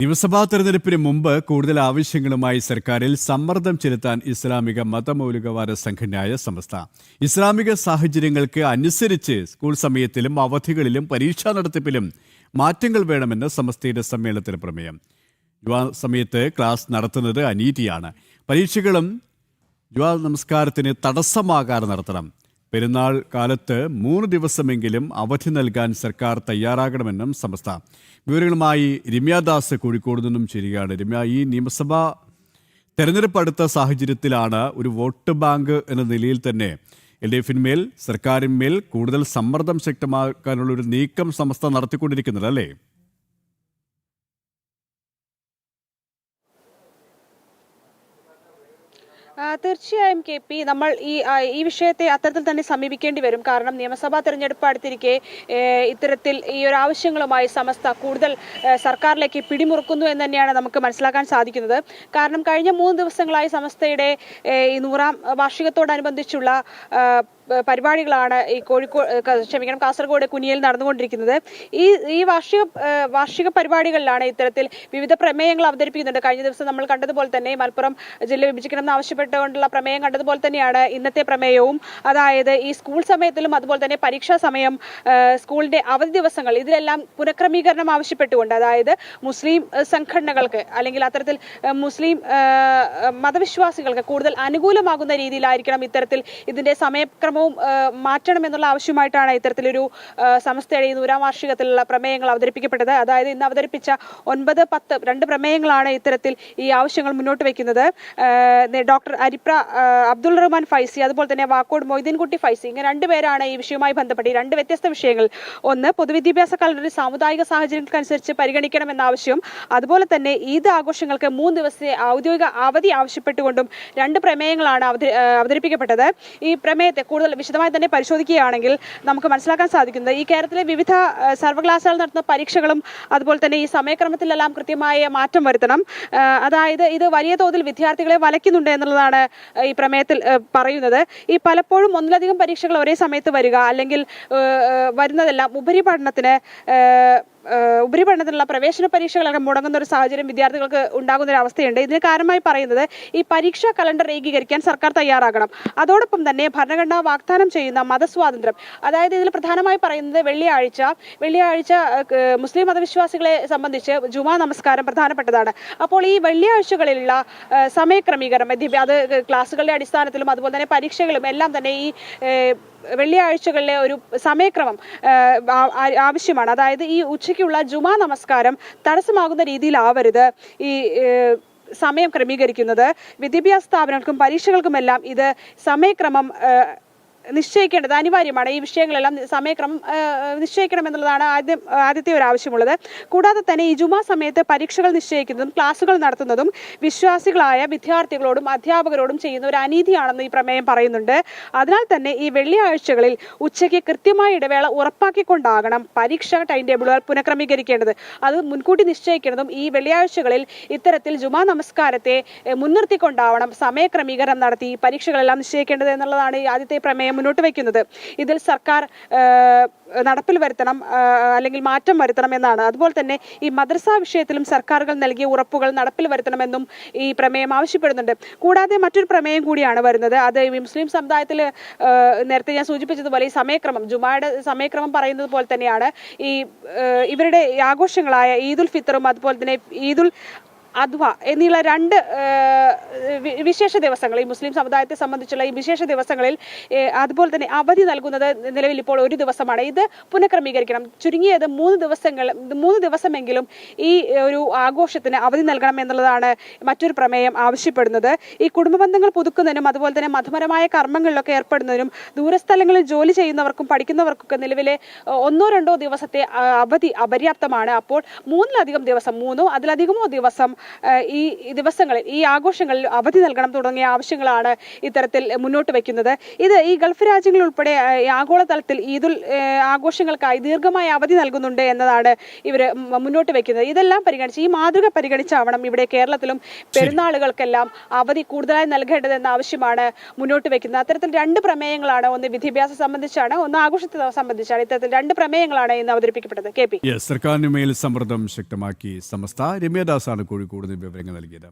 നിയമസഭാ തെരഞ്ഞെടുപ്പിന് മുമ്പ് കൂടുതൽ ആവശ്യങ്ങളുമായി സർക്കാരിൽ സമ്മർദ്ദം ചെലുത്താൻ ഇസ്ലാമിക മതമൗലികവാദ സംഘടനയായ സമസ്ത ഇസ്ലാമിക സാഹചര്യങ്ങൾക്ക് അനുസരിച്ച് സ്കൂൾ സമയത്തിലും അവധികളിലും പരീക്ഷാ നടത്തിപ്പിലും മാറ്റങ്ങൾ വേണമെന്ന് സമസ്തയുടെ സമ്മേളനത്തിൽ പ്രമേയം. യുവാ സമയത്ത് ക്ലാസ് നടത്തുന്നത് അനീതിയാണ്. പരീക്ഷകളും യുവാ നമസ്കാരത്തിന് തടസ്സമാകാതെ നടത്തണം. പെരുന്നാൾ കാലത്ത് 3 ദിവസമെങ്കിലും അവധി നൽകാൻ സർക്കാർ തയ്യാറാകണമെന്നും സമസ്ത. വിവരങ്ങളുമായി രമ്യാദാസ് കോഴിക്കോട് നിന്നും ചേരുകയാണ്. രമ്യ, ഈ നിയമസഭാ തെരഞ്ഞെടുപ്പ് അടുത്ത സാഹചര്യത്തിലാണ് ഒരു വോട്ട് ബാങ്ക് എന്ന നിലയിൽ തന്നെ LDF-ന്മേൽ സർക്കാരിന്മേൽ കൂടുതൽ സമ്മർദ്ദം ശക്തമാക്കാനുള്ള ഒരു നീക്കം സമസ്ത നടത്തിക്കൊണ്ടിരിക്കുന്നത്, അല്ലേ? തീർച്ചയായും KP, നമ്മൾ ഈ വിഷയത്തെ അത്തരത്തിൽ തന്നെ സമീപിക്കേണ്ടി വരും. കാരണം നിയമസഭാ തെരഞ്ഞെടുപ്പ് അടുത്തിരിക്കെ ഇത്തരത്തിൽ ഈ ഒരു ആവശ്യങ്ങളുമായി സമസ്ത കൂടുതൽ സർക്കാരിലേക്ക് പിടിമുറുക്കുന്നു എന്ന് തന്നെയാണ് നമുക്ക് മനസ്സിലാക്കാൻ സാധിക്കുന്നത്. കാരണം കഴിഞ്ഞ 3 ദിവസങ്ങളായി സമസ്തയുടെ ഈ 100ാം വാർഷികത്തോടനുബന്ധിച്ചുള്ള പരിപാടികളാണ് ഈ കാസർഗോഡ് കുനിയിൽ നടന്നുകൊണ്ടിരിക്കുന്നത്. ഈ വാർഷിക പരിപാടികളിലാണ് ഇത്തരത്തിൽ വിവിധ പ്രമേയങ്ങൾ അവതരിപ്പിക്കുന്നുണ്ട്. കഴിഞ്ഞ ദിവസം നമ്മൾ കണ്ടതുപോലെ തന്നെ മലപ്പുറം ജില്ല വിഭജിക്കണമെന്ന് ആവശ്യപ്പെട്ടുകൊണ്ടുള്ള പ്രമേയം കണ്ടതുപോലെ തന്നെയാണ് ഇന്നത്തെ പ്രമേയവും. അതായത് ഈ സ്കൂൾ സമയത്തിലും അതുപോലെ തന്നെ പരീക്ഷാ സമയം, സ്കൂളിന്റെ അവധി ദിവസങ്ങൾ, ഇതിലെല്ലാം പുനഃക്രമീകരണം ആവശ്യപ്പെട്ടുകൊണ്ട്, അതായത് മുസ്ലിം സംഘടനകൾക്ക് അല്ലെങ്കിൽ അത്തരത്തിൽ മുസ്ലിം മതവിശ്വാസികൾക്ക് കൂടുതൽ അനുകൂലമാകുന്ന രീതിയിലായിരിക്കണം ഇത്തരത്തിൽ ഇതിന്റെ സമയക്രമം മാറ്റണം എന്നുള്ള ആവശ്യമായിട്ടാണ് ഇത്തരത്തിലൊരു സമസ്തയുടെ 100ാം വാർഷികത്തിലുള്ള പ്രമേയങ്ങൾ അവതരിപ്പിക്കപ്പെട്ടത്. അതായത് ഇന്ന് അവതരിപ്പിച്ച 9, 10 2 പ്രമേയങ്ങളാണ് ഇത്തരത്തിൽ ഈ ആവശ്യങ്ങൾ മുന്നോട്ട് വയ്ക്കുന്നത്. ഡോക്ടർ അരിപ്ര അബ്ദുൾ റഹ്മാൻ ഫൈസി, അതുപോലെ തന്നെ വാക്കോട് മൊയ്തീൻകുട്ടി ഫൈസി, ഇങ്ങനെ 2 പേരാണ് ഈ വിഷയവുമായി ബന്ധപ്പെട്ട് 2 വ്യത്യസ്ത വിഷയങ്ങൾ. ഒന്ന്, പൊതുവിദ്യാഭ്യാസ കലണ്ടർ സാമുദായിക സാഹചര്യങ്ങൾക്കനുസരിച്ച് പരിഗണിക്കണമെന്ന ആവശ്യം. അതുപോലെ തന്നെ ഈദ് ആഘോഷങ്ങൾക്ക് 3 ദിവസത്തെ ഔദ്യോഗിക അവധി ആവശ്യപ്പെട്ടുകൊണ്ടും 2 പ്രമേയങ്ങളാണ് അവതരിപ്പിക്കപ്പെട്ടത്. ഈ പ്രമേയത്തെ കൂടുതൽ വിശദമായി തന്നെ പരിശോധിക്കുകയാണെങ്കിൽ നമുക്ക് മനസ്സിലാക്കാൻ സാധിക്കുന്നത് ഈ കേരളത്തിലെ വിവിധ സർവകലാശാലകൾ നടത്തുന്ന പരീക്ഷകളും അതുപോലെ തന്നെ ഈ സമയക്രമത്തിലെല്ലാം കൃത്യമായ മാറ്റം വരുത്തണം. അതായത് ഇത് വലിയ തോതിൽ വിദ്യാർത്ഥികളെ വലയ്ക്കുന്നുണ്ട് എന്നുള്ളതാണ് ഈ പ്രമേയത്തിൽ പറയുന്നത്. ഈ പലപ്പോഴും ഒന്നിലധികം പരീക്ഷകൾ ഒരേ സമയത്ത് വരിക, അല്ലെങ്കിൽ വരുന്നതെല്ലാം ഉപരിപഠനത്തിനുള്ള പ്രവേശന പരീക്ഷകളൊക്കെ മുടങ്ങുന്ന ഒരു സാഹചര്യം വിദ്യാർത്ഥികൾക്ക് ഉണ്ടാകുന്ന ഒരു അവസ്ഥയുണ്ട്. ഇതിന് കാരണമായി പറയുന്നത് ഈ പരീക്ഷാ കലണ്ടർ ഏകീകരിക്കാൻ സർക്കാർ തയ്യാറാകണം. അതോടൊപ്പം തന്നെ ഭരണഘടന വാഗ്ദാനം ചെയ്യുന്ന മതസ്വാതന്ത്ര്യം, അതായത് ഇതിൽ പ്രധാനമായി പറയുന്നത് വെള്ളിയാഴ്ച മുസ്ലിം മതവിശ്വാസികളെ സംബന്ധിച്ച് ജുമാ നമസ്കാരം പ്രധാനപ്പെട്ടതാണ്. അപ്പോൾ ഈ വെള്ളിയാഴ്ചകളിലുള്ള സമയക്രമീകരണം, അത് ക്ലാസ്സുകളുടെ അടിസ്ഥാനത്തിലും അതുപോലെ തന്നെ പരീക്ഷകളും എല്ലാം തന്നെ ഈ വെള്ളിയാഴ്ചകളിലെ ഒരു സമയക്രമം ആവശ്യമാണ്. അതായത് ഈ ഉച്ചയ്ക്കുള്ള ജുമാ നമസ്കാരം തടസ്സമാകുന്ന രീതിയിലാവരുത് ഈ സമയം ക്രമീകരിക്കുന്നത്. വിദ്യാഭ്യാസ സ്ഥാപനങ്ങൾക്കും പരീക്ഷകൾക്കുമെല്ലാം ഇത് സമയക്രമം നിശ്ചയിക്കേണ്ടത് അനിവാര്യമാണ്. ഈ വിഷയങ്ങളെല്ലാം സമയക്രമം നിശ്ചയിക്കണം എന്നുള്ളതാണ് ആദ്യത്തെ ഒരു ആവശ്യമുള്ളത്. കൂടാതെ തന്നെ ഈ ജുമാ സമയത്ത് പരീക്ഷകൾ നിശ്ചയിക്കുന്നതും ക്ലാസുകൾ നടത്തുന്നതും വിശ്വാസികളായ വിദ്യാർത്ഥികളോടും അധ്യാപകരോടും ചെയ്യുന്ന ഒരു അനീതിയാണെന്ന് ഈ പ്രമേയം പറയുന്നുണ്ട്. അതിനാൽ തന്നെ ഈ വെള്ളിയാഴ്ചകളിൽ ഉച്ചയ്ക്ക് കൃത്യമായ ഇടവേള ഉറപ്പാക്കിക്കൊണ്ടാകണം പരീക്ഷ ടൈം ടേബിളുകൾ പുനഃക്രമീകരിക്കേണ്ടത്. അത് മുൻകൂട്ടി നിശ്ചയിക്കേണ്ടതും ഈ വെള്ളിയാഴ്ചകളിൽ ഇത്തരത്തിൽ ജുമാ നമസ്കാരത്തെ മുൻനിർത്തിക്കൊണ്ടാവണം സമയക്രമീകരണം നടത്തി പരീക്ഷകളെല്ലാം നിശ്ചയിക്കേണ്ടത് എന്നുള്ളതാണ് ഈ ആദ്യത്തെ പ്രമേയം മുന്നോട്ട് വയ്ക്കുന്നത്. ഇതിൽ സർക്കാർ നടപ്പിൽ വരുത്തണം അല്ലെങ്കിൽ മാറ്റം വരുത്തണം എന്നാണ്. അതുപോലെ തന്നെ ഈ മദ്രസ വിഷയത്തിലും സർക്കാരുകൾ നൽകിയ ഉറപ്പുകൾ നടപ്പിൽ വരുത്തണമെന്നും ഈ പ്രമേയം ആവശ്യപ്പെടുന്നുണ്ട്. കൂടാതെ മറ്റൊരു പ്രമേയം കൂടിയാണ് വരുന്നത്. അത് മുസ്ലിം സമുദായത്തിൽ നേരത്തെ ഞാൻ സൂചിപ്പിച്ചതുപോലെ ഈ സമയക്രമം, ജുമായുടെ സമയക്രമം പറയുന്നത് പോലെ തന്നെയാണ് ഈ ഇവരുടെ ആഘോഷങ്ങളായ ഈദുൽ ഫിത്തറും അതുപോലെ തന്നെ ഈദുൽ അദ്വ എന്നുള്ള 2 വിശേഷ ദിവസങ്ങൾ, ഈ മുസ്ലിം സമുദായത്തെ സംബന്ധിച്ചുള്ള ഈ വിശേഷ ദിവസങ്ങളിൽ അതുപോലെ തന്നെ അവധി നൽകുന്നത് നിലവിൽ ഇപ്പോൾ 1 ദിവസമാണ്. ഇത് പുനഃക്രമീകരിക്കണം. ചുരുങ്ങിയത് 3 ദിവസമെങ്കിലും ഈ ഒരു ആഘോഷത്തിന് അവധി നൽകണം എന്നുള്ളതാണ് മറ്റൊരു പ്രമേയം ആവശ്യപ്പെടുന്നത്. ഈ കുടുംബ ബന്ധങ്ങൾ പുതുക്കുന്നതിനും അതുപോലെ തന്നെ മതപരമായ കർമ്മങ്ങളിലൊക്കെ ഏർപ്പെടുന്നതിനും ദൂരസ്ഥലങ്ങളിൽ ജോലി ചെയ്യുന്നവർക്കും പഠിക്കുന്നവർക്കൊക്കെ നിലവിലെ 1-2 ദിവസത്തെ അവധി അപര്യാപ്തമാണ്. അപ്പോൾ 3 ദിവസം, 3 അതിലധികമോ ദിവസം ഈ ദിവസങ്ങളിൽ ഈ ആഘോഷങ്ങളിൽ അവധി നൽകണം തുടങ്ങിയ ആവശ്യങ്ങളാണ് ഇത്തരത്തിൽ മുന്നോട്ട് വെക്കുന്നത്. ഇത് ഈ ഗൾഫ് രാജ്യങ്ങൾ ഉൾപ്പെടെ ആഗോളതലത്തിൽ ഈദുൽ ആഘോഷങ്ങൾക്കായി ദീർഘമായ അവധി നൽകുന്നുണ്ട് എന്നതാണ് ഇവർ മുന്നോട്ട് വെക്കുന്നത്. ഇതെല്ലാം പരിഗണിച്ച് ഈ മാതൃക പരിഗണിച്ചാവണം ഇവിടെ കേരളത്തിലും പെരുന്നാളുകൾക്കെല്ലാം അവധി കൂടുതലായി നൽകേണ്ടതെന്ന ആവശ്യമാണ് മുന്നോട്ട് വെക്കുന്നത്. അത്തരത്തിൽ രണ്ട് പ്രമേയങ്ങളാണ്, ഒന്ന് വിദ്യാഭ്യാസം സംബന്ധിച്ചാണ്, ഒന്ന് ആഘോഷത്തെ സംബന്ധിച്ചാണ്. ഇത്തരത്തിൽ രണ്ട് പ്രമേയങ്ങളാണ് ഇന്ന് അവതരിപ്പിക്കപ്പെട്ടത്. കെ പി സർക്കാരിന് മേൽ സമ്മർദ്ദം ശക്തമാക്കി സമസ്ത. രമ്യദാസാണ് കോഴിക്കോട് വിവരങ്ങൾ നൽകിയത്.